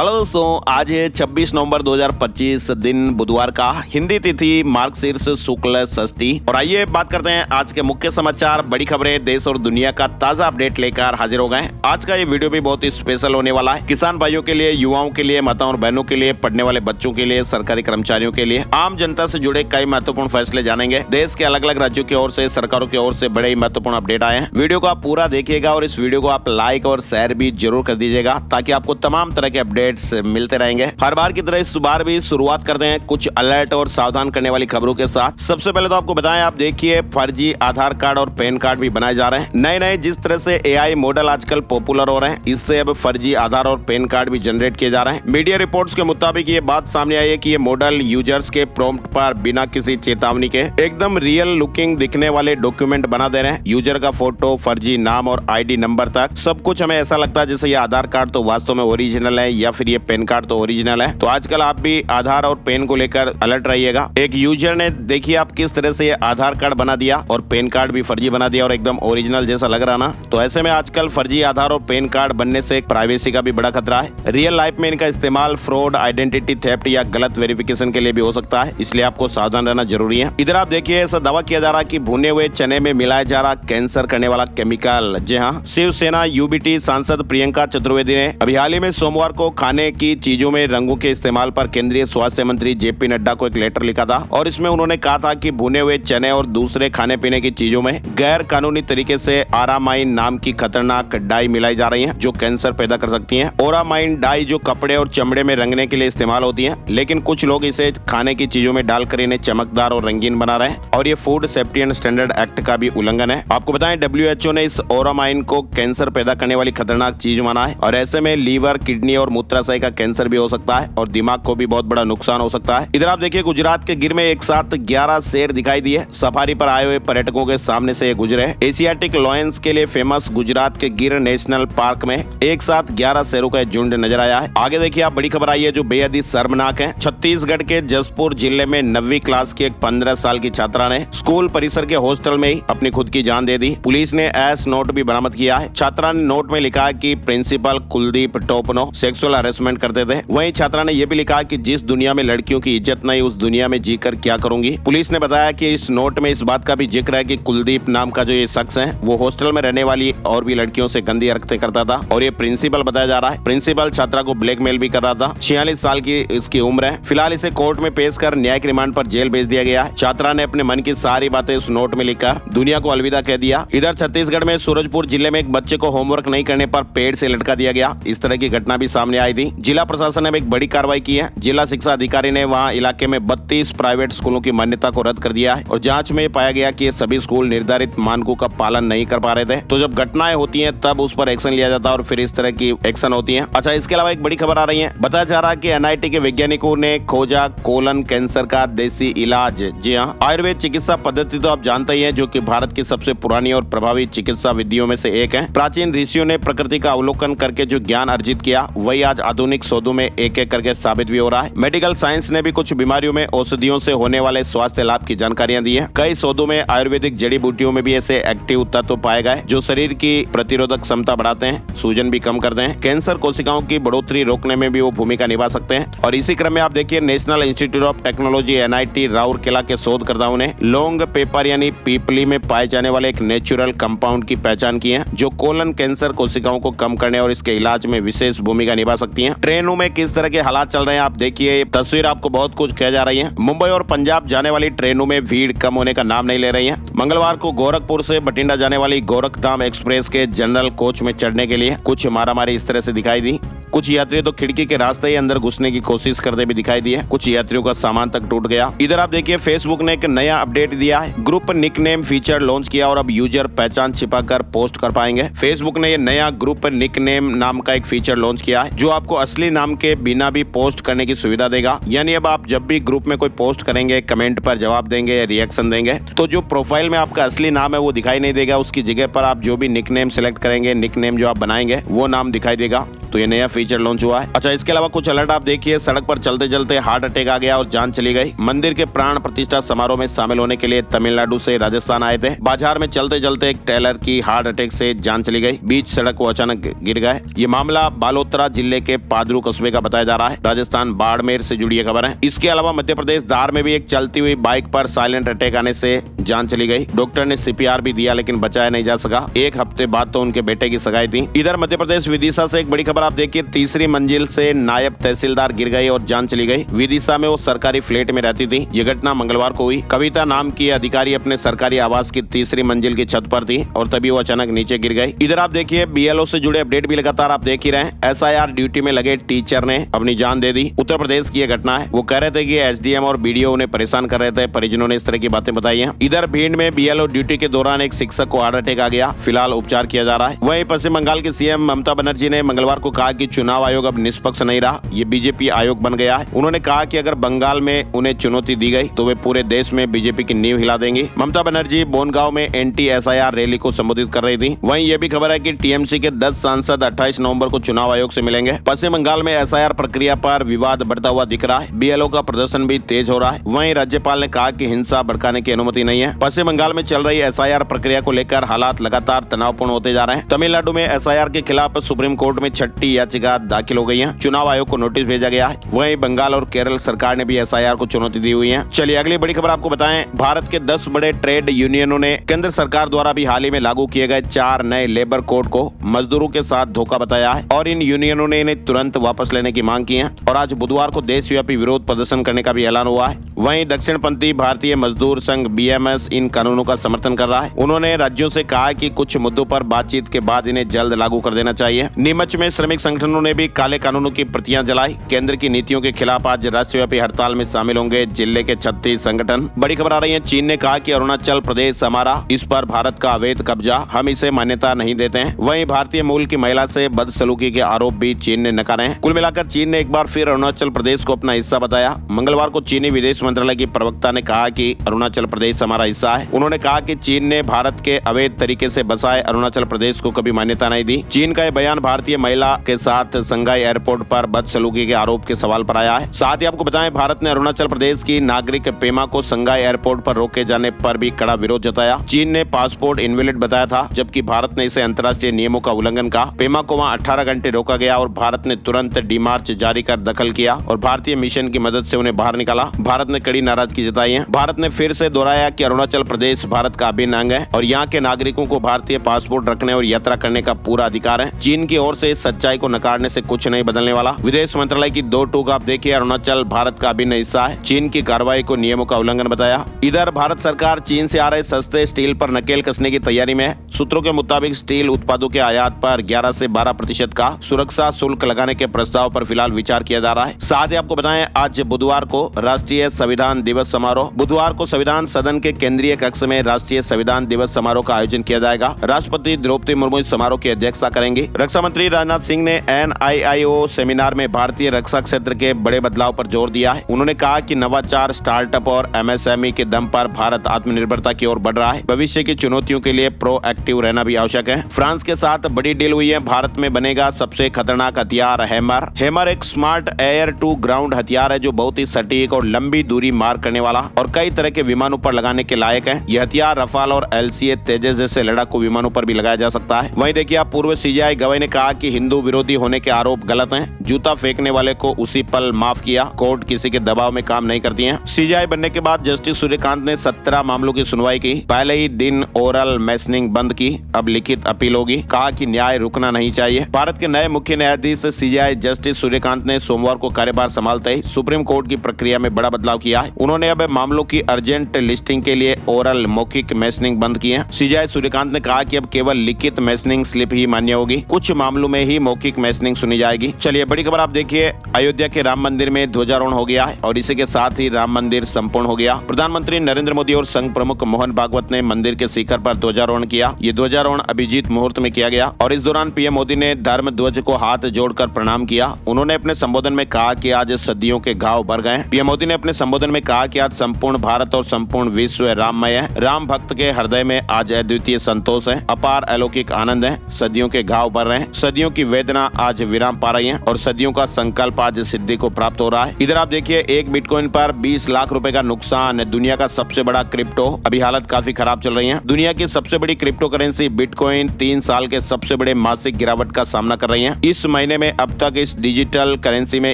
Hello दोस्तों, आज है 26 नवंबर 2025 दिन बुधवार का। हिंदी तिथि मार्गशीर्ष शुक्ल षष्ठी। और आइए बात करते हैं आज के मुख्य समाचार, बड़ी खबरें, देश और दुनिया का ताजा अपडेट लेकर हाजिर हो गए। आज का ये वीडियो भी बहुत ही स्पेशल होने वाला है। किसान भाइयों के लिए, युवाओं के लिए, माताओं और बहनों के लिए, पढ़ने वाले बच्चों के लिए, सरकारी कर्मचारियों के लिए, आम जनता से जुड़े कई महत्वपूर्ण फैसले जानेंगे। देश के अलग अलग राज्यों की ओर से, सरकारों की ओर से बड़े ही महत्वपूर्ण अपडेट आए हैं। वीडियो को आप पूरा देखिएगा और इस वीडियो को आप लाइक और शेयर भी जरूर कर दीजिएगा ताकि आपको तमाम तरह के अपडेट्स मिलते रहेंगे। हर बार की तरह इस बार भी शुरुआत करते हैं कुछ अलर्ट और सावधान करने वाली खबरों के साथ। सबसे पहले तो आपको बताएं, आप देखिए फर्जी आधार कार्ड और पैन कार्ड भी बनाए जा रहे हैं। नए नए जिस तरह से एआई मॉडल आजकल पॉपुलर हो रहे हैं, इससे अब फर्जी आधार और पैन कार्ड भी जनरेट किए जा रहे हैं। मीडिया रिपोर्ट्स के मुताबिक ये बात सामने आई है कि ये मॉडल यूजर्स के प्रॉम्प्ट पर बिना किसी चेतावनी के एकदम रियल लुकिंग दिखने वाले डॉक्यूमेंट बना दे रहे हैं। यूजर का फोटो, फर्जी नाम और आईडी नंबर तक सब कुछ हमें ऐसा लगता है जैसे ये आधार कार्ड तो वास्तव में ओरिजिनल है या फिर ये पैन कार्ड तो ओरिजिनल है। तो आजकल आप भी आधार और पैन को लेकर अलर्ट रहिएगा। एक यूजर ने देखिए आप किस तरह से ये आधार कार्ड बना दिया और पैन कार्ड भी फर्जी बना दिया और एकदम ओरिजिनल जैसा लग रहा ना। तो ऐसे में आजकल फर्जी आधार और पैन कार्ड बनने से प्राइवेसी का भी बड़ा खतरा है। रियल लाइफ में इनका इस्तेमाल फ्रॉड, आइडेंटिटी थेफ्ट या गलत वेरिफिकेशन के लिए भी हो सकता है, इसलिए आपको सावधान रहना जरूरी है। इधर आप देखिए ऐसा दावा किया जा रहा है कि भुने हुए चने में मिलाया जा रहा कैंसर करने वाला केमिकल। जी हाँ, शिवसेना यूबीटी सांसद प्रियंका चतुर्वेदी ने अभी हाल ही में सोमवार को खाने की चीजों में रंगों के इस्तेमाल पर केंद्रीय स्वास्थ्य मंत्री जेपी नड्डा को एक लेटर लिखा था और इसमें उन्होंने कहा था कि भुने हुए चने और दूसरे खाने पीने की चीजों में गैर कानूनी तरीके से आरामाइन नाम की खतरनाक डाई मिलाई जा रही है जो कैंसर पैदा कर सकती है। ओरामाइन डाई जो कपड़े और चमड़े में रंगने के लिए इस्तेमाल होती है, लेकिन कुछ लोग इसे खाने की चीजों में डालकर इन्हें चमकदार और रंगीन बना रहे हैं और ये food safety and standard act का भी उल्लंघन है। आपको बताएं, WHO ने इस ओरामाइन को कैंसर पैदा करने वाली खतरनाक चीज माना है और ऐसे में लीवर, किडनी और मूत्राशय का कैंसर भी हो सकता है और दिमाग को भी बहुत बड़ा नुकसान हो सकता है। इधर आप देखिए गुजरात के गिर में एक साथ 11 शेर दिखाई दिए। सफारी पर आए हुए पर्यटकों के सामने से ये गुजरे। एशियाटिक लॉयंस के लिए फेमस गुजरात के गिर नेशनल पार्क में एक साथ 11 शेरों का झुंड नजर आया है। आगे देखिए आप, बड़ी खबर आई है जो बेहद ही शर्मनाक है। छत्तीसगढ़ के जसपुर जिले में 9वीं क्लास की एक 15 साल की छात्रा ने स्कूल परिसर के हॉस्टल में ही अपनी खुद की जान दे दी। पुलिस ने एस नोट भी बरामद किया है। छात्रा ने नोट में लिखा है कि principal Kuldeep Topno sexual harassment करते थे। वहीं छात्रा ने यह भी लिखा कि जिस दुनिया में लड़कियों की इज्जत नहीं, उस दुनिया में जीकर क्या करूंगी। पुलिस ने बताया कि इस नोट में इस बात का भी जिक्र है कि कुलदीप नाम का जो ये शख्स है वो हॉस्टल में रहने वाली और भी लड़कियों से गंदी हरकतें करता था और ये प्रिंसिपल बताया जा रहा है। प्रिंसिपल छात्रा को ब्लैकमेल भी कर रहा था। 46 साल की इसकी उम्र है। फिलहाल इसे कोर्ट में पेश कर न्यायिक रिमांड पर जेल भेज दिया गया है। छात्रा ने अपने मन की सारी बातें उस नोट में लिखकर दुनिया को अलविदा कह दिया। इधर छत्तीसगढ़ में सूरजपुर जिले में एक बच्चे को होमवर्क नहीं करने पर पेड़ से लटका दिया गया। इस तरह की घटना भी सामने आई थी। जिला प्रशासन ने एक बड़ी कार्रवाई की है। जिला शिक्षा अधिकारी ने वहां इलाके में 32 प्राइवेट स्कूलों की मान्यता को रद्द कर दिया है और जांच में पाया गया कि ये सभी स्कूल निर्धारित मानकों का पालन नहीं कर पा रहे थे। तो जब घटनाएं होती हैं तब उस पर एक्शन लिया जाता है और फिर इस तरह की एक्शन होती है। अच्छा, इसके अलावा एक बड़ी खबर आ रही है। बताया जा रहा है कि NIT के वैज्ञानिकों ने खोजा कोलन कैंसर का देसी इलाज। जी हाँ, आयुर्वेद चिकित्सा पद्धति तो आप जानते ही हैं, जो कि भारत की सबसे पुरानी और प्रभावी चिकित्सा विधियों में से एक है। प्राचीन ऋषियों ने प्रकृति का अवलोकन करके जो ज्ञान अर्जित किया, वही आज आधुनिक शोधों में एक एक करके साबित भी हो रहा है। मेडिकल साइंस ने भी कुछ बीमारियों में औषधियों से होने वाले स्वास्थ्य लाभ की जानकारियां दी है। कई शोधों में आयुर्वेदिक जड़ी बूटियों में भी ऐसे एक्टिव तत्व पाए गए जो शरीर की प्रतिरोधक क्षमता बढ़ाते हैं, सूजन भी कम करते हैं, कैंसर कोशिकाओं की बढ़ोतरी रोकने में भी वो भूमिका निभा सकते हैं। और इसी क्रम में आप देखिए national institute of technology NIT Rourkela के शोधकर्ताओं ने लौंग पेपर यानी पीपली में पाए जाने वाले एक नेचुरल कंपाउंड की पहचान की है जो कोलन कैंसर कोशिकाओं को कम करने और इसके इलाज में विशेष भूमिका निभा सकती है। ट्रेनों में किस तरह के हालात चल रहे हैं आप देखिए, तस्वीर आपको बहुत कुछ कह जा रही है। मुंबई और पंजाब जाने वाली ट्रेनों में भीड़ कम होने का नाम नहीं ले रही है। मंगलवार को गोरखपुर से बठिंडा जाने वाली गोरखधाम एक्सप्रेस के जनरल कोच में चढ़ने के लिए कुछ मारामारी इस तरह से दिखाई दी। कुछ यात्री तो खिड़की के रास्ते ही अंदर घुसने की कोशिश करते भी दिखाई दिए। कुछ यात्रियों का सामान तक टूट गया। इधर आप देखिए फेसबुक ने एक नया अपडेट दिया है। ग्रुप निकनेम फीचर लॉन्च किया और अब यूजर पहचान छिपाकर पोस्ट कर पाएंगे। फेसबुक ने ये नया ग्रुप निकनेम नाम का एक फीचर लॉन्च किया है जो आपको असली नाम के बिना भी पोस्ट करने की सुविधा देगा। यानी अब आप जब भी ग्रुप में कोई पोस्ट करेंगे, कमेंट पर जवाब देंगे या रिएक्शन देंगे, तो जो प्रोफाइल में आपका असली नाम है वो दिखाई नहीं देगा। उसकी जगह पर आप जो भी निकनेम सिलेक्ट करेंगे, निकनेम जो आप बनाएंगे वो नाम दिखाई देगा। तो ये नया फीचर लॉन्च हुआ है। अच्छा, इसके अलावा कुछ अलर्ट आप देखिए। सड़क पर चलते चलते हार्ट अटैक आ गया और जान चली गई। मंदिर के प्राण प्रतिष्ठा समारोह में शामिल होने के लिए तमिलनाडु से राजस्थान आए थे। बाजार में चलते चलते एक टेलर की हार्ट अटैक से जान चली गई। बीच सड़क वो अचानक गिर गए। ये मामला बालोतरा जिले के पादरू कस्बे का बताया जा रहा है। राजस्थान बाड़मेर से जुड़ी खबर है। इसके अलावा मध्य प्रदेश धार में भी एक चलती हुई बाइक पर साइलेंट अटैक आने से जान चली गई। डॉक्टर ने सीपीआर भी दिया लेकिन बचाया नहीं जा सका। एक हफ्ते बाद तो उनके बेटे की सगाई थी। इधर मध्य प्रदेश विदिशा से एक बड़ी खबर आप देखिए। तीसरी मंजिल से नायब तहसीलदार गिर गए और जान चली गई। विदिशा में वो सरकारी फ्लैट में रहती थी। ये घटना मंगलवार को हुई। कविता नाम की अधिकारी अपने सरकारी आवास की तीसरी मंजिल की छत पर थी और तभी वो अचानक नीचे गिर गई। इधर आप देखिए बीएलओ से जुड़े अपडेट भी लगातार आप देख ही रहे हैं। एसआईआर ड्यूटी में लगे टीचर ने अपनी जान दे दी। उत्तर प्रदेश की यह घटना है। वो कह रहे थे कि एसडीएम और बीडीओ उन्हें परेशान कर रहे थे। परिजनों ने इस तरह की बातें बताई हैं। इधर भीड़ में बीएलओ ड्यूटी के दौरान एक शिक्षक को हार्ट अटैक आ गया। फिलहाल उपचार किया जा रहा है। वहीं पश्चिम बंगाल के सीएम ममता बनर्जी ने मंगलवार को कहा कि चुनाव आयोग अब निष्पक्ष नहीं रहा, ये बीजेपी आयोग बन गया है। उन्होंने कहा कि अगर बंगाल में उन्हें चुनौती दी गई तो वे पूरे देश में बीजेपी की नींव हिला देंगी। ममता बनर्जी बोनगांव में एंटी एसआईआर रैली को संबोधित कर रही थी। वहीं ये भी खबर है कि टीएमसी के 10 सांसद 28 नवंबर को चुनाव आयोग से मिलेंगे। पश्चिम बंगाल में एसआईआर प्रक्रिया पर विवाद बढ़ता हुआ दिख रहा है। बीएलओ का प्रदर्शन भी तेज हो रहा है। वहीं राज्यपाल ने कहा कि हिंसा भड़काने की अनुमति नहीं है। पश्चिम बंगाल में चल रही एसआईआर प्रक्रिया को लेकर हालात लगातार तनावपूर्ण होते जा रहे हैं। तमिलनाडु में एसआईआर के खिलाफ सुप्रीम कोर्ट में 6ठी याचिका दाखिल हो गई है। चुनाव आयोग को नोटिस भेजा गया है। वहीं बंगाल और केरल सरकार ने भी एसआईआर को चुनौती दी हुई है। चलिए अगली बड़ी खबर आपको बताएं। भारत के 10 बड़े ट्रेड यूनियनों ने केंद्र सरकार द्वारा भी हाल ही में लागू किए गए 4 नए लेबर कोड को मजदूरों के साथ धोखा बताया है और इन यूनियनों ने इन्हें तुरंत वापस लेने की मांग की है। और आज बुधवार को देशव्यापी विरोध प्रदर्शन करने का भी ऐलान हुआ है। वहीं दक्षिणपंथी भारतीय मजदूर संघ बीएमएस इन कानूनों का समर्थन कर रहा है। उन्होंने राज्यों से कहा कि कुछ मुद्दों पर बातचीत के बाद इन्हें जल्द लागू कर देना चाहिए। नीमच में श्रमिक संगठनों ने भी काले कानूनों की प्रतियां जलाई। केंद्र की नीतियों के खिलाफ आज राष्ट्रव्यापी हड़ताल में शामिल होंगे जिले के 36 संगठन। बड़ी खबर आ रही है। चीन ने कहा कि अरुणाचल प्रदेश हमारा, इस पर भारत का अवैध कब्जा, हम इसे मान्यता नहीं देते हैं। वहीं भारतीय मूल की महिला से बदसलूकी के आरोप भी चीन ने नकारे हैं। कुल मिलाकर चीन ने एक बार फिर अरुणाचल प्रदेश को अपना हिस्सा बताया। मंगलवार को चीनी विदेश मंत्रालय की प्रवक्ता ने कहा कि अरुणाचल प्रदेश हमारा हिस्सा है। उन्होंने कहा कि चीन ने भारत के अवैध तरीके से बसाए अरुणाचल प्रदेश को कभी मान्यता नहीं दी। चीन का यह बयान भारतीय महिला के साथ संघाई एयरपोर्ट पर बदसलूकी के आरोप के सवाल पर आया है। साथ ही आपको बताएं, भारत ने अरुणाचल प्रदेश की नागरिक पेमा को संघाई एयरपोर्ट पर रोके जाने पर भी कड़ा विरोध जताया। चीन ने पासपोर्ट इनवैलिड बताया था, जबकि भारत ने इसे अंतर्राष्ट्रीय नियमों का उल्लंघन कहा। पेमा को वहां 18 घंटे रोका गया और भारत ने तुरंत डिमार्च जारी कर दखल किया और भारतीय मिशन की मदद से उन्हें बाहर निकाला। भारत ने कड़ी नाराजगी जताई है। भारत ने फिर से दोहराया कि अरुणाचल प्रदेश भारत का अभिन्न अंग है और यहाँ के नागरिकों को भारतीय पासपोर्ट रखने और यात्रा करने का पूरा अधिकार है। चीन की ओर से इस सच्चाई को नकारने से कुछ नहीं बदलने वाला। विदेश मंत्रालय की 2 टूक आप देखिए। अरुणाचल भारत का अभिन्न हिस्सा है। चीन की कार्रवाई को नियमों का उल्लंघन बताया। इधर भारत सरकार चीन से आ रहे सस्ते स्टील पर नकेल कसने की तैयारी में है। सूत्रों के मुताबिक स्टील उत्पादों के आयात पर 11 से 12% का सुरक्षा शुल्क लगाने के प्रस्ताव पर फिलहाल विचार किया जा रहा है। साथ ही आपको बताएं, आज बुधवार को राष्ट्रीय संविधान दिवस समारोह। बुधवार को संविधान सदन के केंद्रीय कक्ष में राष्ट्रीय संविधान दिवस समारोह का आयोजन किया जाएगा। राष्ट्रपति द्रौपदी मुर्मू इस समारोह की अध्यक्षता करेंगी। रक्षा मंत्री राजनाथ सिंह ने NIIO सेमिनार में भारतीय रक्षा क्षेत्र के बड़े बदलाव पर जोर दिया है। उन्होंने कहा कि नवाचार, स्टार्टअप और MSME के दम पर भारत आत्मनिर्भरता की ओर बढ़ रहा है। भविष्य की चुनौतियों के लिए प्रोएक्टिव रहना भी आवश्यक है। फ्रांस के साथ बड़ी डील हुई है। भारत में बनेगा सबसे खतरनाक हथियार हैमर। हैमर एक स्मार्ट एयर टू ग्राउंड हथियार है जो बहुत ही सटीक और लंबी दूरी मार करने वाला और कई तरह के विमानों पर लगाने के लायक है। यह हथियार रफाल और LCA तेजस जैसे लड़ाकू विमानों पर भी लगाया जा सकता है। वहीं देखिए, आप पूर्व CJI गवाही ने कहा कि हिंदू विरोधी होने के आरोप गलत हैं। जूता फेंकने वाले को उसी पल माफ किया। कोर्ट किसी के दबाव में काम नहीं करती है। CJI बनने के बाद जस्टिस सूर्यकांत ने 17 मामलों की सुनवाई की। पहले ही दिन ओरल मेसनिंग बंद की, अब लिखित अपील होगी। कहा कि न्याय रुकना नहीं चाहिए। भारत के नए मुख्य न्यायाधीश CJI जस्टिस सूर्यकांत ने सोमवार को कार्यभार संभालते ही सुप्रीम कोर्ट की प्रक्रिया में बड़ा बदलाव किया है। उन्होंने अब मामलों की अर्जेंट लिस्टिंग के लिए ओरल मौखिक मेसनिंग बंद की है। CJI सूर्यकांत ने कहा कि अब केवल लिखित मेसनिंग स्लिप ही मान्य होगी। कुछ मामलों में ही मौखिक मेसनिंग सुनी जाएगी। चलिए बड़ी खबर आप देखिए। अयोध्या के राम मंदिर में ध्वजारोहण हो गया है और इसी के साथ ही राम मंदिर संपूर्ण हो गया। प्रधानमंत्री नरेंद्र मोदी और संघ प्रमुख मोहन भागवत ने मंदिर के शिखर पर ध्वजारोहण किया। ये ध्वजारोहण अभिजीत मुहूर्त में किया गया और इस दौरान पीएम मोदी ने धर्म ध्वज को हाथ जोड़कर प्रणाम किया। उन्होंने अपने संबोधन में कहा कि आज सदियों के घाव भर गए। पीएम मोदी ने अपने संबोधन में कहा कि आज संपूर्ण भारत और संपूर्ण विश्व राम राममय है। राम भक्त के हृदय में आज अद्वितीय संतोष है, अपार अलौकिक आनंद है। सदियों के घाव भर रहे हैं, सदियों की वेदना आज विराम पा रही है और सदियों का संकल्प आज सिद्धि को प्राप्त हो रहा है। इधर आप देखिए, एक बिटकॉइन पर 20 लाख रुपए का नुकसान। दुनिया का सबसे बड़ा क्रिप्टो, अभी हालत काफी खराब चल रही है। दुनिया की सबसे बड़ी क्रिप्टो करेंसी बिटकॉइन 3 साल के सबसे बड़े मासिक गिरावट का सामना कर रही है। इस महीने में अब तक इस डिजिटल करेंसी में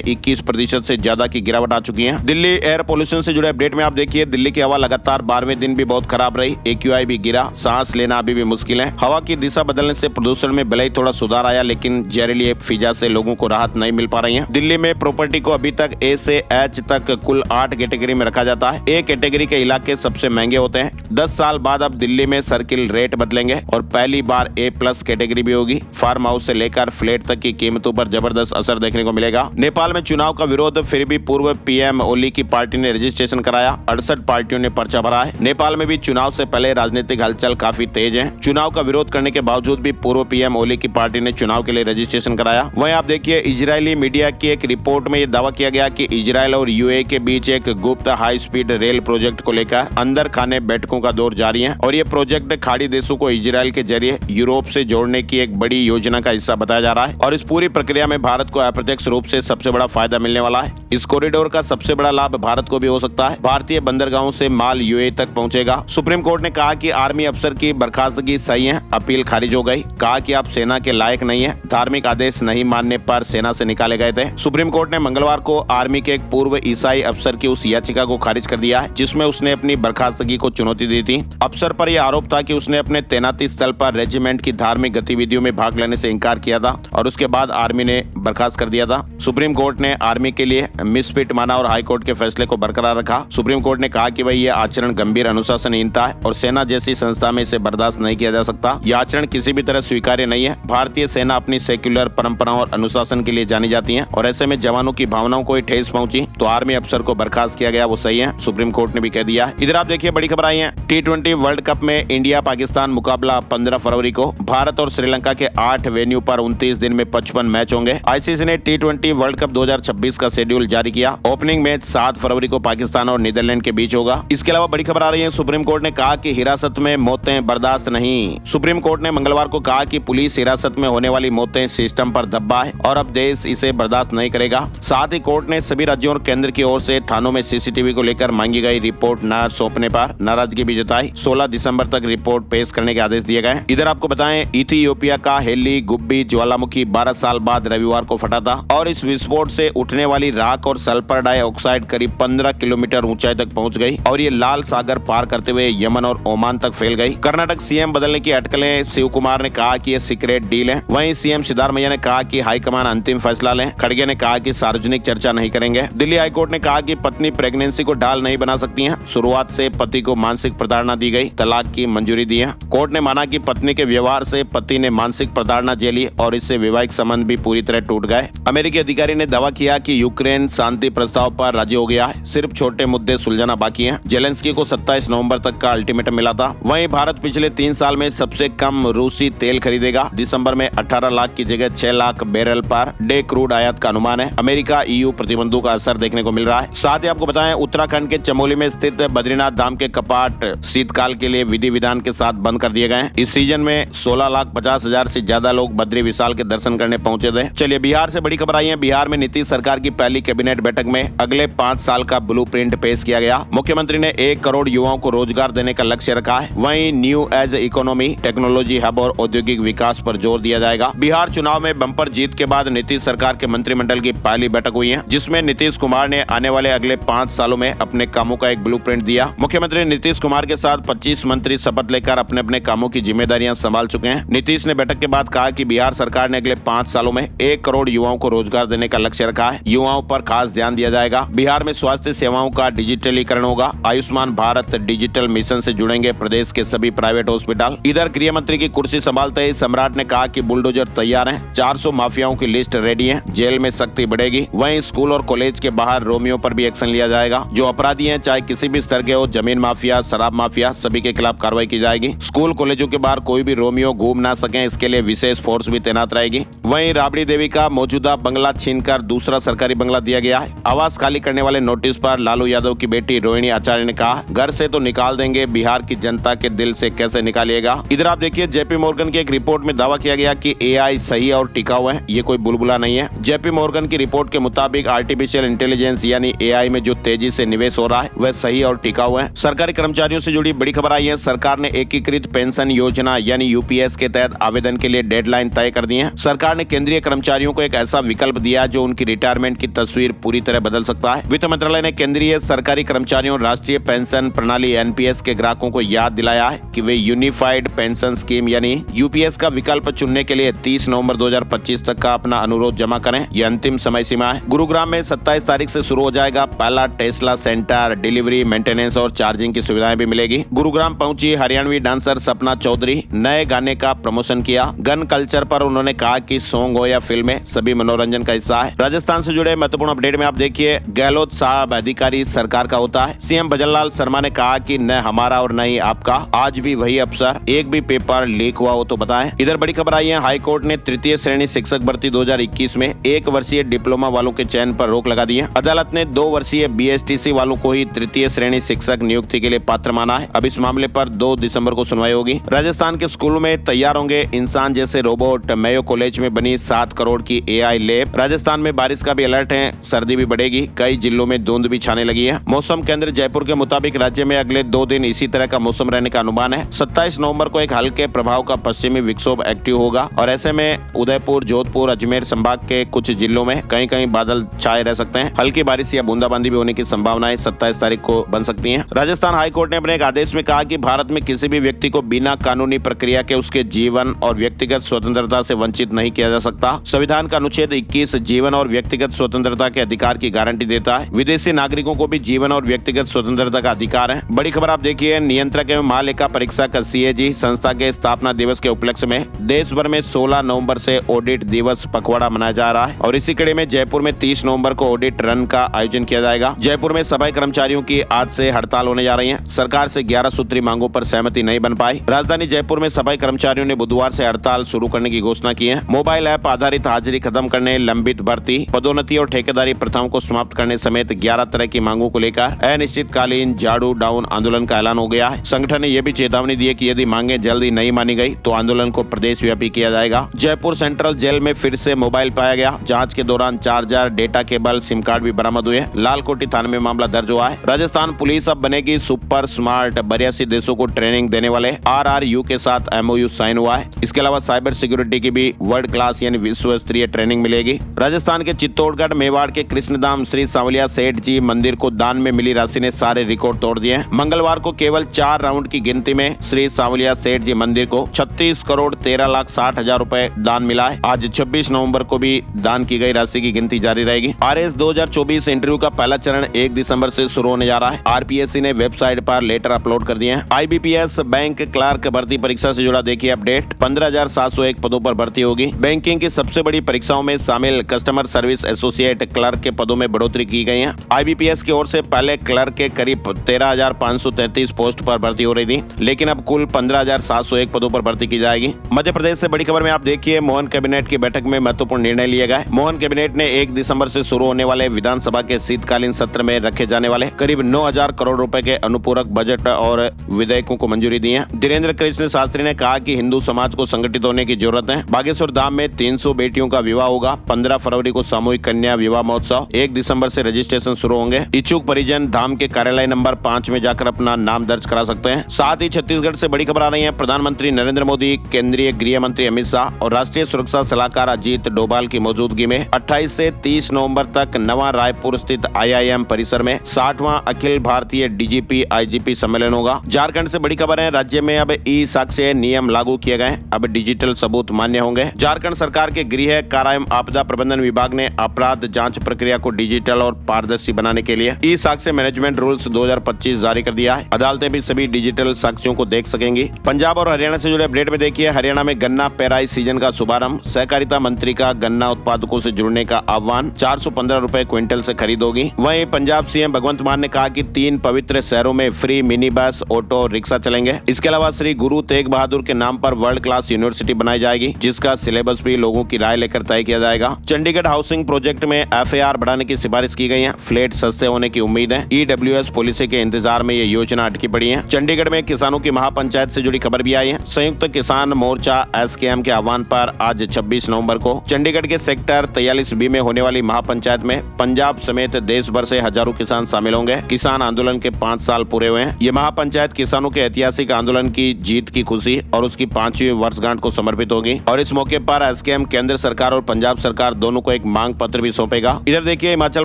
21% से ज्यादा की गिरावट आ चुकी है। दिल्ली एयर पोल्यूशन से जुड़े अपडेट में आप देखिए, दिल्ली की हवा लगातार 12वें दिन भी बहुत खराब रही। AQI भी गिरा, सांस लेना अभी भी मुश्किल है। हवा की दिशा बदलने से प्रदूषण में भले ही थोड़ा सुधार आया, लेकिन जहरीली फिजा से लोगों को राहत नहीं मिल पा रही है। दिल्ली में प्रॉपर्टी को अभी तक A से H तक कुल 8 कैटेगरी में रखा जाता है। A कैटेगरी के इलाके सबसे महंगे होते हैं। 10 साल बाद अब दिल्ली में सर्किल रेट बदलेंगे और पहली बार A+ कैटेगरी भी होगी। फार्म हाउस से लेकर फ्लैट तक की कीमतों पर जबरदस्त असर देखने को मिलेगा। नेपाल में चुनाव का विरोध, फिर भी पूर्व PM ओली की पार्टी ने रजिस्ट्रेशन कराया। 68 पार्टियों ने पर्चा भरा है। नेपाल में भी चुनाव से पहले राजनीतिक हलचल काफी तेज है। चुनाव का विरोध करने के बावजूद भी पूर्व PM ओली की पार्टी ने चुनाव के लिए रजिस्ट्रेशन कराया। वहीं आप देखिए, इजरायली मीडिया की एक रिपोर्ट में यह दावा किया गया कि इजरायल और UAE के बीच एक गुप्त हाई स्पीड रेल प्रोजेक्ट को लेकर अंदर खाने बैठकों का दौर जारी है और ये प्रोजेक्ट खाड़ी देशों को इजरायल के जरिए यूरोप से जोड़ने की एक बड़ी योजना का हिस्सा बताया जा रहा है और इस पूरी प्रक्रिया में भारत को अप्रत्यक्ष रूप से सबसे बड़ा फायदा मिलने वाला है। इस कॉरिडोर का सबसे बड़ा लाभ भारत को भी हो सकता है। भारतीय बंदरगाहों से माल UAE तक पहुंचेगा। सुप्रीम कोर्ट ने कहा कि आर्मी अफसर की बर्खास्तगी सही है, अपील खारिज हो गई। कहा कि आप सेना के लायक नहीं है, धार्मिक आदेश नहीं मानने पर सेना से निकाले गए थे। सुप्रीम कोर्ट ने मंगलवार को आर्मी के एक पूर्व ईसाई अफसर की उस याचिका को खारिज कर दिया है जिसमें उसने अपनी बर्खास्तगी को चुनौती दी थी। अफसर पर यह आरोप था कि उसने अपने तैनाती स्थल पर रेजिमेंट की धार्मिक गतिविधियों में भाग लेने से इंकार किया था और उसके बाद आर्मी ने बर्खास्त कर दिया था। सुप्रीम कोर्ट ने आर्मी के लिए मिसफिट माना और हाई कोर्ट के फैसले को बरकरार रखा। सुप्रीम कोर्ट ने कहा कि भाई यह आचरण गंभीर अनुशासनहीनता है और सेना जैसी संस्था में इसे बर्दाश्त नहीं किया जा सकता। यह आचरण किसी भी तरह स्वीकार्य नहीं है। भारतीय सेना अपनी सेक्युलर परंपराओं और अनुशासन के लिए जानी जाती है और ऐसे में जवानों की भावनाओं को ठेस पहुंची तो आर्मी अफसर को बर्खास्त किया गया, वो सही है। सुप्रीम कोर्ट ने भी कह दिया। इधर आप देखिए, बड़ी खबर आई है। T20 वर्ल्ड कप में इंडिया पाकिस्तान मुकाबला 15 फरवरी को। भारत और श्रीलंका के 8 वेन्यू पर 29 दिन में 55 मैच होंगे। ICC ने T20 वर्ल्ड कप 2026 का शेड्यूल जारी किया। ओपनिंग मैच 7 फरवरी को पाकिस्तान और नीदरलैंड के बीच होगा। इसके अलावा बड़ी खबर आ रही है, सुप्रीम कोर्ट ने कहा कि हिरासत में मौतें बर्दाश्त नहीं। सुप्रीम कोर्ट ने मंगलवार को कहा कि पुलिस हिरासत में होने वाली मौतें सिस्टम पर धब्बा है और अब देश इसे बर्दाश्त नहीं करेगा। साथ ही कोर्ट ने सभी राज्यों और केंद्र की ओर से थानों में CCTV को लेकर मांगी गई रिपोर्ट न सौंपने पर नाराजगी भी जताई। 16 दिसंबर तक रिपोर्ट पेश करने के आदेश दिए गए। इधर आपको बताएं, इथियोपिया का हेली गुब्बी ज्वालामुखी 12 साल बाद रविवार को फटा था और इस विस्फोट से उठने वाली राख और सल्फर डाइऑक्साइड करीब 15 किलोमीटर ऊंचाई तक पहुंच गई और ये लाल सागर पार करते हुए यमन और ओमान तक फैल गई। कर्नाटक CM बदलने की अटकलें, शिव कुमार ने कहा कि ये सीक्रेट डील है। वहीं CM सिद्धारमैया ने कहा कि हाईकमान अंतिम फैसला लें। खड़गे ने कहा कि सार्वजनिक चर्चा नहीं करेंगे। दिल्ली हाईकोर्ट ने कहा कि पत्नी प्रेगनेंसी को ढाल नहीं बना सकती है। शुरुआत से पति को मानसिक प्रताड़ना दी गई, तलाक की मंजूरी दी है। कोर्ट ने माना कि पत्नी के व्यवहार से पति ने मानसिक प्रताड़ना झेली और इससे वैवाहिक संबंध भी पूरी तरह टूट गए। अमेरिकी अधिकारी ने दावा किया कि यूक्रेन शांति प्रस्ताव पर राजी हो गया है, सिर्फ छोटे मुद्दे सुलझाना बाकी है। जेलेंस्की को 27 नवंबर तक का अल्टीमेटम मिला था। वहीं भारत पिछले 3 साल में सबसे कम रूसी तेल खरीदेगा। दिसंबर में 18 लाख की जगह 6 lakh barrel per day crude आयात का अनुमान है। अमेरिका EU प्रतिबंधों का असर देखने को मिल रहा है। साथ ही आपको बताएं, उत्तराखंड के चमोली में स्थित बद्रीनाथ धाम के कपाट शीतकाल के लिए विधि विधान के साथ बंद कर दिए गए। इस सीजन में 16,50,000 से ज्यादा लोग बद्री विशाल के दर्शन करने पहुंचे थे। चलिए, बिहार से बड़ी खबर आई है। बिहार में नीतीश सरकार की पहली कैबिनेट बैठक में अगले 5 साल का ब्लूप्रिंट पेश किया गया। मुख्यमंत्री ने 1 करोड़ युवाओं को रोजगार देने का लक्ष्य रखा है। वहीं new age economy, technology hub और औद्योगिक विकास पर जोर दिया जाएगा। बिहार चुनाव में बम्पर जीत के बाद नीतीश सरकार के मंत्रिमंडल की पहली बैठक हुई है, जिसमें नीतीश कुमार ने आने वाले अगले 5 सालों में अपने कामों का एक ब्लूप्रिंट दिया। मुख्यमंत्री नीतीश कुमार के साथ 25 मंत्री शपथ लेकर अपने अपने कामों की जिम्मेदारियां संभाल चुके हैं। नीतीश ने बैठक के बाद कहा कि बिहार सरकार ने अगले 5 सालों में 1 करोड़ युवाओं को रोजगार देने का लक्ष्य रखा है। युवाओं पर खास ध्यान दिया जाएगा। बिहार में स्वास्थ्य सेवाओं का डिजिटलीकरण होगा। आयुष्मान भारत डिजिटल मिशन से जुड़ेंगे प्रदेश के सभी प्राइवेट हॉस्पिटल। इधर गृह मंत्री की कुर्सी संभालते ही सम्राट ने कहा कि बुलडोजर तैयार है, 400 माफियाओं की लिस्ट रेडी है, जेल में सख्ती बढ़ेगी। वहीं स्कूल और कॉलेज के बाहर रोमियो पर भी एक्शन लिया जाएगा। जो अपराधी हैं, चाहे किसी भी स्तर के हो, जमीन माफिया, शराब माफिया, सभी के खिलाफ कार्रवाई की जाएगी। स्कूल कॉलेजों के बाहर कोई भी रोमियो घूम ना सके, इसके लिए विशेष फोर्स भी तैनात रहेगी। वहीं राबड़ी देवी का मौजूदा बंगला छीनकर दूसरा सरकारी बंगला दिया गया है। आवास खाली करने वाले नोटिस पर लालू यादव की बेटी रोहिणी आचार्य ने कहा, घर से तो निकाल देंगे, बिहार की जनता के दिल से कैसे निकालिएगा। इधर आप देखिए जेपी मॉर्गन की एक रिपोर्ट में दावा किया गया कि एआई सही और टिकाऊ है, ये कोई बुलबुला नहीं है। जेपी मॉर्गन की रिपोर्ट के मुताबिक आर्टिफिशियल इंटेलिजेंस यानी एआई में जो तेजी से निवेश हो रहा है वह सही और टिकाऊ है। सरकारी कर्मचारियों से जुड़ी बड़ी खबर आई है। सरकार ने एकीकृत पेंशन योजना यानी यूपीएस के तहत आवेदन के लिए डेडलाइन तय कर दी है। सरकार ने केंद्रीय कर्मचारियों को एक ऐसा विकल्प दिया जो उनकी रिटायरमेंट की तस्वीर पूरी तरह बदल सकता है। वित्त मंत्रालय ने केंद्रीय सरकारी कर्मचारियों राष्ट्रीय पेंशन प्रणाली एनपीएस के ग्राहकों को याद दिलाया है कि वे यूनिफाइड पेंशन स्कीम यानी यूपीएस का विकल्प चुनने के लिए 30 नवंबर 2025 तक का अपना अनुरोध जमा करें। यह अंतिम समय सीमा है। गुरुग्राम में 27 तारीख से शुरू हो जाएगा पहला टेस्ला सेंटर। डिलीवरी, मेंटेनेंस और चार्जिंग की सुविधाएं भी मिलेगी। गुरुग्राम पहुंची हरियाणवी डांसर सपना चौधरी, नए गाने का प्रमोशन किया। गन कल्चर पर उन्होंने कहा कि सॉन्ग हो या फिल्में सभी मनोरंजन का हिस्सा है। राजस्थान से जुड़े महत्वपूर्ण अपडेट में आप देखिए, गहलोत साहब अधिकारी सरकार का होता है। सीएम भजनलाल शर्मा ने कहा कि न हमारा और न ही आपका, आज भी वही अफसर, एक भी पेपर लीक हुआ हो तो बताएं। इधर बड़ी खबर आई है, हाई कोर्ट ने तृतीय श्रेणी शिक्षक भर्ती 2021 में 1 वर्षीय डिप्लोमा वालों के चयन पर रोक लगा दी है। अदालत ने 2 वर्षीय बीएसटीसी वालों को ही तृतीय श्रेणी शिक्षक नियुक्ति के लिए पात्र माना है। अब इस मामले पर 2 दिसंबर को सुनवाई होगी। राजस्थान के स्कूलों में तैयार होंगे इंसान जैसे रोबोट। मेयो कॉलेज में बनी 7 करोड़ की एआई लैब। राजस्थान में बारिश का भी अलर्ट है, सर्दी भी बढ़ेगी, कई जिलों में धुंध भी छाने लगी है। मौसम केंद्र जयपुर के मुताबिक राज्य में अगले 2 दिन इसी तरह का मौसम रहने का अनुमान है। 27 नवंबर को एक हल्के प्रभाव का पश्चिमी विक्षोभ एक्टिव होगा और ऐसे में उदयपुर, जोधपुर, अजमेर संभाग के कुछ जिलों में कहीं कहीं बादल छाए रह सकते हैं। हल्की बारिश या बूंदाबांदी भी होने की संभावनाएं 27 तारीख को बन सकती हैं। राजस्थान हाईकोर्ट ने अपने एक आदेश में कहा कि भारत में किसी भी व्यक्ति को बिना कानूनी प्रक्रिया के उसके जीवन और व्यक्तिगत स्वतंत्रता से वंचित नहीं किया जा सकता। संविधान का अनुच्छेद 21 जीवन और व्यक्तिगत स्वतंत्रता के अधिकार की गारंटी देता है। विदेशी नागरिकों को भी जीवन और व्यक्तिगत स्वतंत्रता का अधिकार है। बड़ी खबर आप देखिए, नियंत्रक एवं महालेखा परीक्षक सीएजी संस्था के स्थापना दिवस के उपलक्ष्य में देश भर में 16 नवंबर से ऑडिट दिवस पखवाड़ा मनाया जा रहा है और इसी कड़ी में जयपुर में 30 नवंबर को ऑडिट रन का आयोजन किया जाएगा। जयपुर में सफाई कर्मचारियों की आज से हड़ताल होने जा रही है। सरकार से 11 सूत्री मांगों पर सहमति नहीं बन पाई। राजधानी जयपुर में सफाई कर्मचारियों ने बुधवार से हड़ताल शुरू करने की घोषणा की है। मोबाइल ऐप आधारित हाजिरी खत्म करने, लंबित भर्ती, पदोन्नति और ठेकेदारी प्रथाओं को समाप्त करने समेत 11 तरह की मांगों को लेकर अनिश्चितकालीन झाड़ू डाउन आंदोलन का ऐलान हो गया है। संगठन ने यह भी चेतावनी दी है कि यदि मांगे जल्दी नहीं मानी गई तो आंदोलन को प्रदेश व्यापी किया जाएगा। जयपुर सेंट्रल जेल में फिर से मोबाइल पाया गया। जांच के दौरान charger, data cable, SIM card भी बरामद हुए। लालकोटी थाने में मामला दर्ज हुआ है। राजस्थान पुलिस अब बनेगी सुपर स्मार्ट। 82 देशों को ट्रेनिंग देने वाले RRU के साथ MOU साइन हुआ है। इसके अलावा साइबर सिक्योरिटी की भी वर्ल्ड क्लास यानी विश्व स्तरीय ट्रेनिंग मिलेगी। राजस्थान के चित्तौड़गढ़ मेवाड़ के कृष्णधाम श्री सांवलिया सेठ जी मंदिर को दान में मिली राशि ने सारे रिकॉर्ड तोड़ दिए। मंगलवार को केवल 4 राउंड की गिनती में श्री सांवलिया सेठ जी मंदिर को 36 करोड़ 13,60,000 रुपए दान मिला है। आज 26 नवंबर को भी दान की गई राशि की गिनती जारी रहेगी। RS 2024 इंटरव्यू का पहला चरण 1 दिसंबर से शुरू होने जा रहा है। RPSC ने वेबसाइट पर लेटर अपलोड कर दिए हैं। IBPS बैंक क्लर्क भर्ती परीक्षा से जुड़ा देखिए अपडेट। 15,701 पदों पर भर्ती होगी। बैंकिंग की सबसे बड़ी परीक्षाओं में शामिल कस्टमर सर्विस एसोसिएट क्लर्क के पदों में बढ़ोतरी की गई है। IBPS की ओर से पहले क्लर्क के करीब 13,533 पोस्ट पर भर्ती हो रही थी, लेकिन अब कुल 15,701 पदों पर भर्ती की जाएगी। मध्य प्रदेश से बड़ी खबर में आप देखिए, मोहन कैबिनेट की बैठक में महत्वपूर्ण निर्णय लिए गए। मोहन कैबिनेट ने 1 दिसंबर से शुरू होने वाले विधानसभा के शीतकालीन सत्र में रखे जाने वाले करीब 9,000 करोड़ रुपए के अनुपूरक बजट और विधेयकों को मंजूरी दी है। धीरेन्द्र कृष्ण शास्त्री ने कहा कि हिंदू समाज को संगठित होने की जरूरत है। बागेश्वर धाम में 300 बेटियों का विवाह होगा। 15 फरवरी को सामूहिक कन्या विवाह महोत्सव। 1 दिसंबर से रजिस्ट्रेशन शुरू होंगे। इच्छुक परिजन धाम के कार्यालय नंबर 5 में जाकर अपना नाम दर्ज करा सकते हैं। साथ ही छत्तीसगढ़ से बड़ी खबर आ रही है। प्रधानमंत्री नरेंद्र मोदी, केंद्रीय गृह मंत्री अमित शाह और राष्ट्रीय सुरक्षा सलाहकार अजीत डोभाल की मौजूदगी में 28 से 30 नवंबर तक नवा रायपुर स्थित IIM परिसर में 60वां अखिल भारतीय DGP IGP सम्मेलन होगा। झारखंड से बड़ी खबर है। राज्य में अब ई-साक्ष्य नियम लागू किए गए। अब डिजिटल सबूत मान्य होंगे। झारखंड सरकार के गृह, कारा एवं आपदा प्रबंधन विभाग ने अपराध जांच प्रक्रिया को डिजिटल और पारदर्शी बनाने के लिए ई-साक्ष्य मैनेजमेंट रूल्स 2025 जारी कर दिया है। अदालतें भी सभी डिजिटल साक्ष्यों को देख सकेंगी। पंजाब और हरियाणा से जुड़े अपडेट में देखिए, हरियाणा में गन्ना पेराई सीजन का शुभारंभ। सहकारिता मंत्री का गन्ना उत्पादकों से जुड़ने का आह्वान। 415 रुपए क्विंटल से खरीद होगी। वहीं पंजाब CM भगवंत मान ने कहा कि 3 पवित्र शहरों में free mini bus, auto rickshaw चलेंगे। इसके अलावा श्री गुरु तेग बहादुर के नाम पर वर्ल्ड क्लास यूनिवर्सिटी बनाई जाएगी, जिसका सिलेबस भी लोगों की राय लेकर तय किया जाएगा। चंडीगढ़ हाउसिंग प्रोजेक्ट में FAR बढ़ाने की सिफारिश की गई है। फ्लैट सस्ते होने की उम्मीद है। EWS पॉलिसी के इंतजार इंतजार में ये योजना अटकी पड़ी है। चंडीगढ़ में किसानों की महापंचायत से जुड़ी खबर भी आई है। संयुक्त किसान मोर्चा SKM के आह्वान पर आज 26 नवंबर को चंडीगढ़ के सेक्टर 43B में होने वाली महापंचायत में पंजाब समेत देश भर से हजारों किसान शामिल होंगे। किसान आंदोलन के 5 साल पूरे हुए हैं। ये महापंचायत किसानों के ऐतिहासिक आंदोलन की जीत की खुशी और उसकी 5वीं वर्षगांठ को समर्पित होगी। और इस मौके पर SKM केंद्र सरकार और पंजाब सरकार दोनों को एक मांग पत्र भी सौंपेगा। इधर देखिए, हिमाचल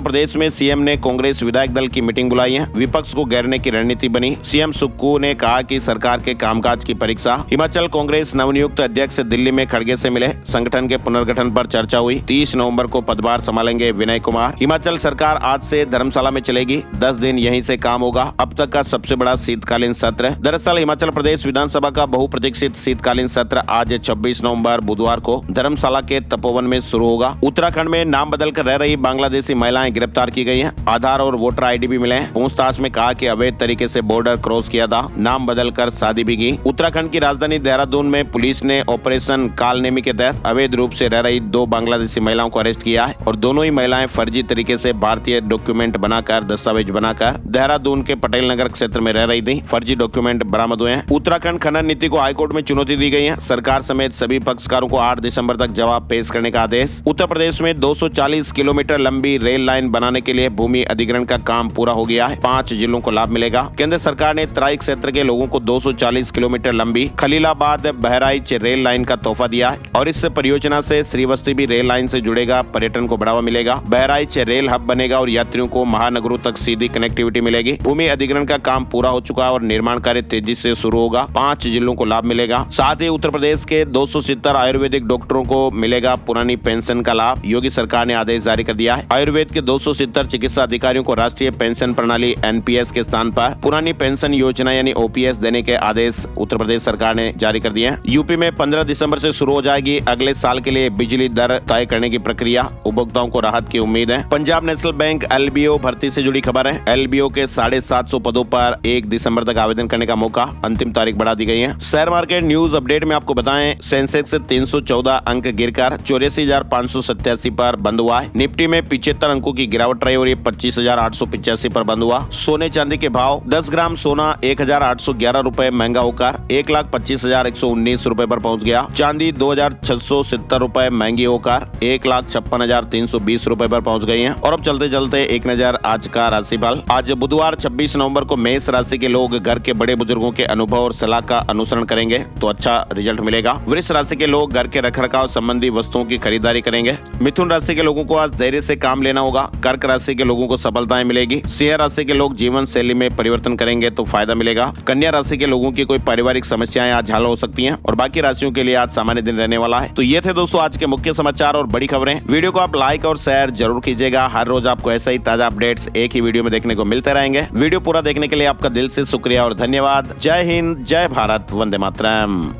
प्रदेश में CM ने कांग्रेस विधायक दल की मीटिंग बुलाई है। विपक्ष को घेरने की रणनीति बनी। CM सुक्खू ने कहा कि सरकार के कामकाज की परीक्षा। हिमाचल कांग्रेस नवनियुक्त अध्यक्ष दिल्ली में खड़गे से मिले। संगठन के पुनर्गठन पर चर्चा हुई। 30 नवंबर को पदभार संभालेंगे विनय कुमार। हिमाचल सरकार आज से धर्मशाला में चलेगी। 10 दिन यहीं से काम होगा। अब तक का सबसे बड़ा शीतकालीन सत्र। दरअसल हिमाचल प्रदेश विधानसभा का बहुप्रतीक्षित शीतकालीन सत्र आज 26 नवंबर बुधवार को धर्मशाला के तपोवन में शुरू होगा। उत्तराखंड में नाम बदलकर रह रही बांग्लादेशी महिलाएं गिरफ्तार की गई हैं। आधार और वोटर ID भी मिले हैं। पूछताछ में कहा कि अवैध तरीके से बॉर्डर क्रॉस किया था। नाम बदलकर शादी भी की। उत्तराखंड की राजधानी देहरादून में पुलिस ने ऑपरेशन कालनेमी के तहत अवैध रूप से रह रही 2 बांग्लादेशी महिलाओं को अरेस्ट किया है और दोनों ही महिलाएं फर्जी तरीके से भारतीय डॉक्यूमेंट बनाकर दस्तावेज बनाकर देहरादून के पटेल नगर क्षेत्र में रह रही थी। फर्जी डॉक्यूमेंट बरामद हुए हैं। उत्तराखंड खनन नीति को हाईकोर्ट में चुनौती दी गई है। सरकार समेत सभी पक्षकारों को 8 दिसंबर तक जवाब पेश करने का आदेश। उत्तर प्रदेश में 240 किलोमीटर लंबी रेल लाइन बनाने के लिए भूमि अधिग्रहण का काम पूरा हो गया है। 5 जिलों को लाभ मिलेगा। केंद्र सरकार ने तराई क्षेत्र के लोगों को 240 किलोमीटर लंबी खलीलाबाद बहराइच रेल लाइन का तोहफा दिया है और इस परियोजना से श्रीवस्ती भी रेल लाइन से जुड़ेगा। पर्यटन को बढ़ावा मिलेगा। बहराइच रेल हब बनेगा और यात्रियों को महानगरों तक सीधी कनेक्टिविटी मिलेगी। भूमि अधिग्रहण का काम पूरा हो चुका है और निर्माण कार्य तेजी से शुरू होगा। 5 जिलों को लाभ मिलेगा। साथ ही उत्तर प्रदेश के 270 आयुर्वेदिक डॉक्टरों को मिलेगा पुरानी पेंशन का लाभ। योगी सरकार ने आदेश जारी कर दिया है। आयुर्वेद के 270 चिकित्सा अधिकारियों को राष्ट्रीय पेंशन प्रणाली NPS के स्थान पर पुरानी पेंशन योजना यानी OPS देने के आदेश उत्तर प्रदेश सरकार ने जारी कर दिए हैं। यूपी में 15 दिसंबर से शुरू हो जाएगी अगले साल के लिए बिजली दर तय करने की प्रक्रिया। उपभोक्ताओं को राहत की उम्मीद है। पंजाब नेशनल बैंक LBO भर्ती से जुड़ी खबर है। LBO के 750 पदों पर 1 दिसंबर तक आवेदन करने का मौका। अंतिम तारीख बढ़ा दी गई है। शेयर मार्केट न्यूज अपडेट में आपको बताएं, सेंसेक्स 314 अंक गिरकर 84,587 पर बंद हुआ है। निफ्टी में 75 अंकों की गिरावट रही और ये 25,885 पर बंद हुआ। सोने चांदी के भाव 10 ग्राम सोना 1,811 रुपए महंगा होकर 1,25,119 रुपए पर पहुंच गया। चांदी 2,670 रुपए महंगी होकर 1,56,320 रुपए पर पहुंच गई है। और अब चलते चलते एक नजर आज का राशिफल। आज बुधवार 26 नवंबर को मेष राशि के लोग घर के बड़े बुजुर्गों के अनुभव और सलाह का अनुसरण करेंगे तो अच्छा रिजल्ट मिलेगा। वृष राशि के लोग घर के रखरखाव संबंधी वस्तुओं की खरीदारी करेंगे। मिथुन राशि के लोगों को आज धैर्य से काम लेना होगा। कर्क राशि के लोगों को सफलताएं मिलेगी। सिंह राशि के लोग जीवन शैली में परिवर्तन करेंगे तो फायदा मिलेगा। कन्या राशि के लोगों की कोई पारिवारिक समस्याएं आज हल हो सकती हैं और बाकी राशियों के लिए आज सामान्य दिन रहने वाला है। तो ये थे दोस्तों आज के मुख्य समाचार और बड़ी खबरें। वीडियो को आप लाइक और शेयर जरूर कीजिएगा। हर रोज आपको ऐसा ही ताजा अपडेट्स एक ही वीडियो में देखने को मिलते रहेंगे। वीडियो पूरा देखने के लिए आपका दिल से शुक्रिया और धन्यवाद। जय हिंद, जय भारत, वंदे मातरम।